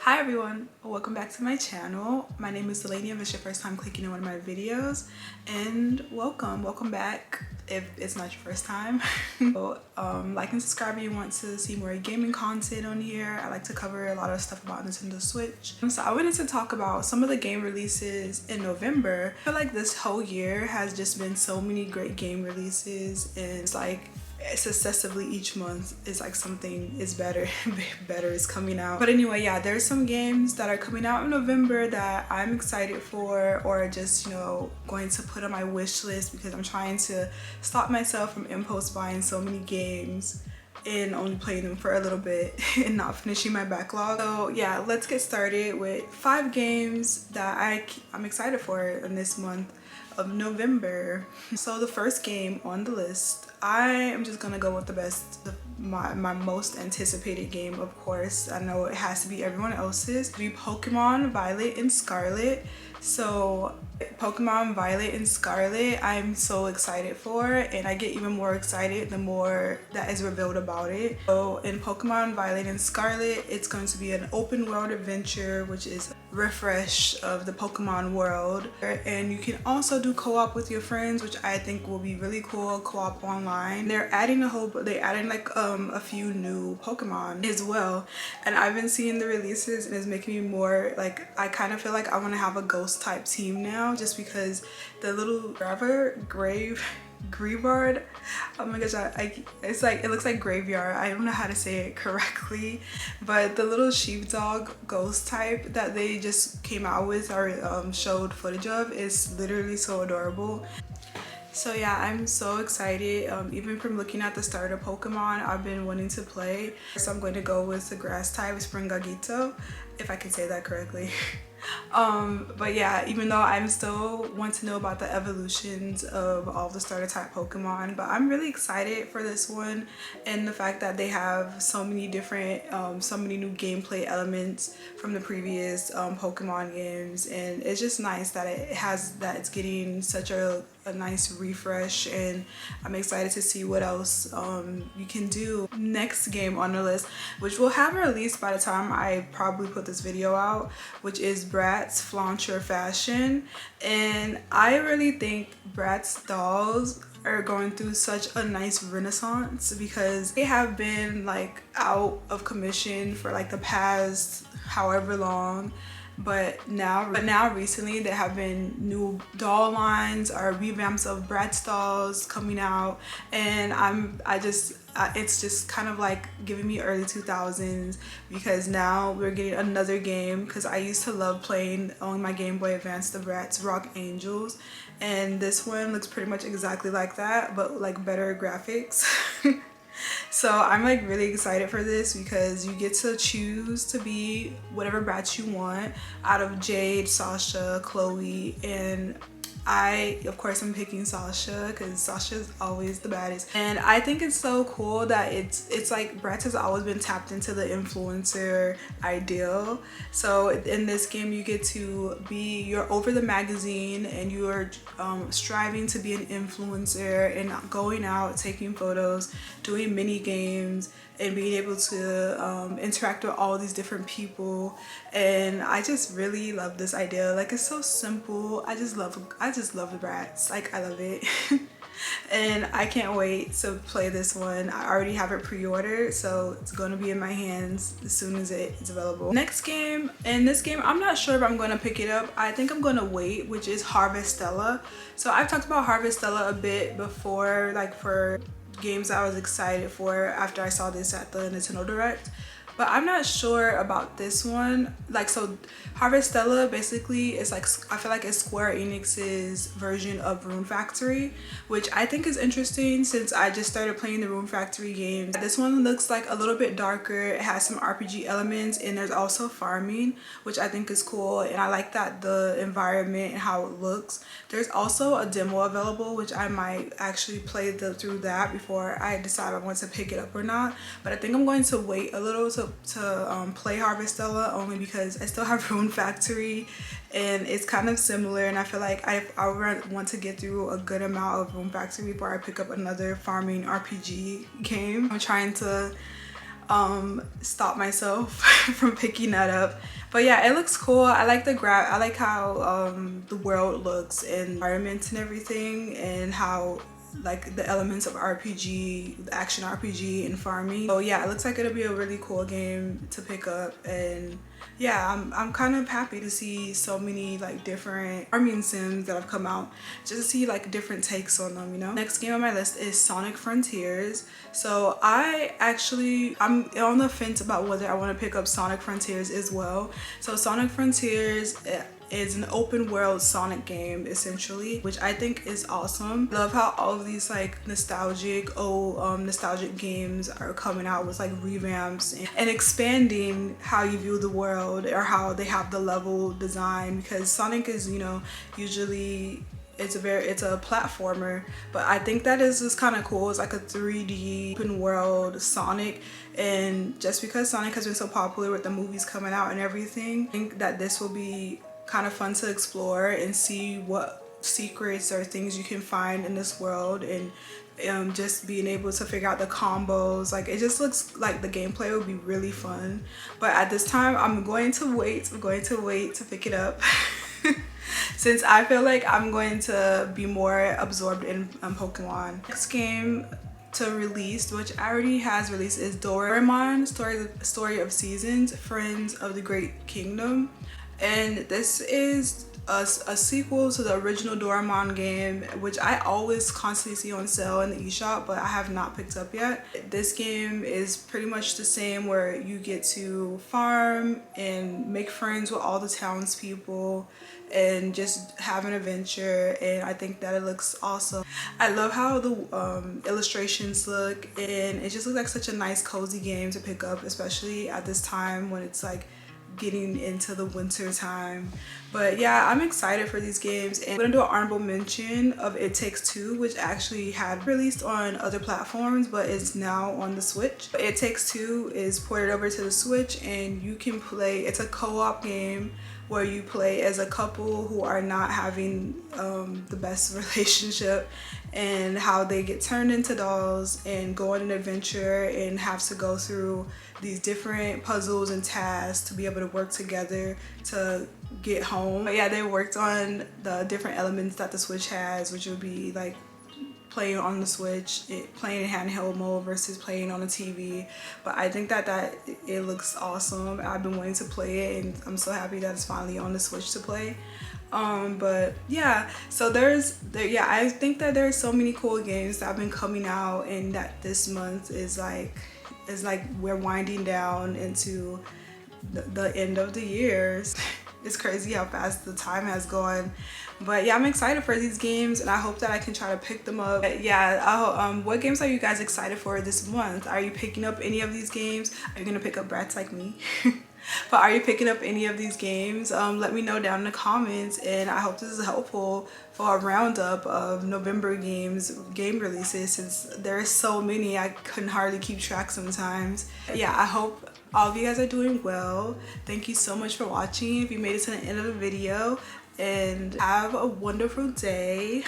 Hi everyone, welcome back to my channel. My name is Delaney if it's your first time clicking in one of my videos, and welcome back if it's not your first time. So, like and subscribe if you want to see more gaming content on here. I like to cover a lot of stuff about Nintendo Switch. So I wanted to talk about some of the game releases in November. I feel like this whole year has just been so many great game releases, and it's like successively each month is like something is better is coming out. But anyway, yeah, there's some games that are coming out in November that I'm excited for, or just, you know, going to put on my wish list because I'm trying to stop myself from impulse buying so many games and only playing them for a little bit and not finishing my backlog. So yeah, let's get started with 5 games that I'm excited for in this month of November. So the first game on the list, I am just gonna go with my most anticipated game, of course. I know it has to be everyone else's. It'll be Pokemon Violet and Scarlet. So Pokemon Violet and Scarlet, I'm so excited for, and I get even more excited the more that is revealed about it. So in Pokemon Violet and Scarlet, it's going to be an open world adventure, which is a refresh of the Pokemon world, and you can also do co-op with your friends, which I think will be really cool. Co-op online. They're adding like a few new Pokemon as well, and I've been seeing the releases and it's making me more like, I kind of feel like I want to have a ghost type team now, just because the little Greavard, oh my gosh, it's like, it looks like graveyard. I don't know how to say it correctly, but the little sheepdog ghost type that they just came out with or showed footage of is literally so adorable. So yeah, I'm so excited. Even from looking at the starter Pokemon I've been wanting to play, so I'm going to go with the grass type Springagito, if I can say that correctly. But yeah, even though I'm still want to know about the evolutions of all the starter type Pokemon, but I'm really excited for this one, and the fact that they have so many different so many new gameplay elements from the previous Pokemon games, and it's just nice that it's getting such a nice refresh, and I'm excited to see what else you can do. Next game on the list, which will have released by the time I probably put this video out, which is Bratz Flaunt Your Fashion. And I really think Bratz dolls are going through such a nice renaissance, because they have been like out of commission for like the past however long, but now recently there have been new doll lines or revamps of Bratz dolls coming out, and it's just kind of like giving me early 2000s, because now we're getting another game, because I used to love playing on my Game Boy Advance the Bratz Rock Angels, and this one looks pretty much exactly like that, but like better graphics. So I'm like really excited for this, because you get to choose to be whatever Bratz you want out of Jade, Sasha, Chloe, and of course I'm picking Sasha because Sasha's always the baddest. And I think it's so cool that it's like Bratz has always been tapped into the influencer ideal. So in this game you get to you're over the magazine, and you are striving to be an influencer and going out, taking photos, doing mini games, and being able to interact with all these different people. And I just really love this idea. Like, it's so simple. I just love the Bratz. Like, I love it. And I can't wait to play this one. I already have it pre-ordered, so it's going to be in my hands as soon as it's available. Next game, and this game I'm not sure if I'm going to pick it up. I think I'm going to wait, which is Harvestella. So I've talked about Harvestella a bit before, like for games I was excited for after I saw this at the Nintendo Direct, but I'm not sure about this one. Like, so Harvestella basically is like, I feel like it's Square Enix's version of Rune Factory, which I think is interesting since I just started playing the Rune Factory games. This one looks like a little bit darker. It has some RPG elements, and there's also farming, which I think is cool, and I like that the environment and how it looks. There's also a demo available, which I might actually play through that before I decide I want to pick it up or not. But I think I'm going to wait a little to play Harvestella, only because I still have Rune Factory and it's kind of similar, and I feel like I want to get through a good amount of Rune Factory before I pick up another farming RPG game. I'm trying to stop myself from picking that up. But yeah, it looks cool. I like I like how the world looks and environments and everything, and how like the elements of RPG, the action RPG and farming. So yeah, it looks like it'll be a really cool game to pick up. And yeah, I'm kind of happy to see so many like different farming sims that have come out, just to see like different takes on them, you know. Next game on my list is Sonic Frontiers. So I'm on the fence about whether I want to pick up Sonic Frontiers as well. So Sonic Frontiers is an open world Sonic game essentially, which I think is awesome. Love how all of these like nostalgic games are coming out with like revamps and expanding how you view the world, or how they have the level design, because Sonic is, you know, usually it's a platformer, but I think that is just kind of cool. It's like a 3D open world Sonic, and just because Sonic has been so popular with the movies coming out and everything, I think that this will be kind of fun to explore and see what secrets or things you can find in this world, and just being able to figure out the combos. Like, it just looks like the gameplay will be really fun. But at this time, I'm going to wait to pick it up since I feel like I'm going to be more absorbed in Pokemon. Next game to release, which already has released, is Doraemon Story of Seasons, Friends of the Great Kingdom. And this is a sequel to the original Doraemon game, which I always constantly see on sale in the eShop, but I have not picked up yet. This game is pretty much the same, where you get to farm and make friends with all the townspeople and just have an adventure, and I think that it looks awesome. I love how the illustrations look, and it just looks like such a nice cozy game to pick up, especially at this time when it's like getting into the winter time. But yeah, I'm excited for these games, and I'm gonna do an honorable mention of It Takes Two, which actually had released on other platforms but is now on the Switch. It Takes Two is ported over to the Switch, and you can play, it's a co-op game where you play as a couple who are not having the best relationship, and how they get turned into dolls and go on an adventure and have to go through these different puzzles and tasks to be able to work together to get home. But yeah, they worked on the different elements that the Switch has, which would be like playing on the Switch, playing in handheld mode versus playing on a TV. But I think that it looks awesome. I've been wanting to play it, and I'm so happy that it's finally on the Switch to play. But yeah, so I think that there's so many cool games that have been coming out, and that this month is like we're winding down into the end of the year. It's crazy how fast the time has gone. But yeah, I'm excited for these games, and I hope that I can try to pick them up. But yeah, what games are you guys excited for this month? Are you picking up any of these games? Are you gonna pick up Bratz like me? But are you picking up any of these games? Let me know down in the comments, and I hope this is helpful for a roundup of November game releases, since there are so many I couldn't hardly keep track sometimes. Yeah, I hope all of you guys are doing well. Thank you so much for watching if you made it to the end of the video, and have a wonderful day.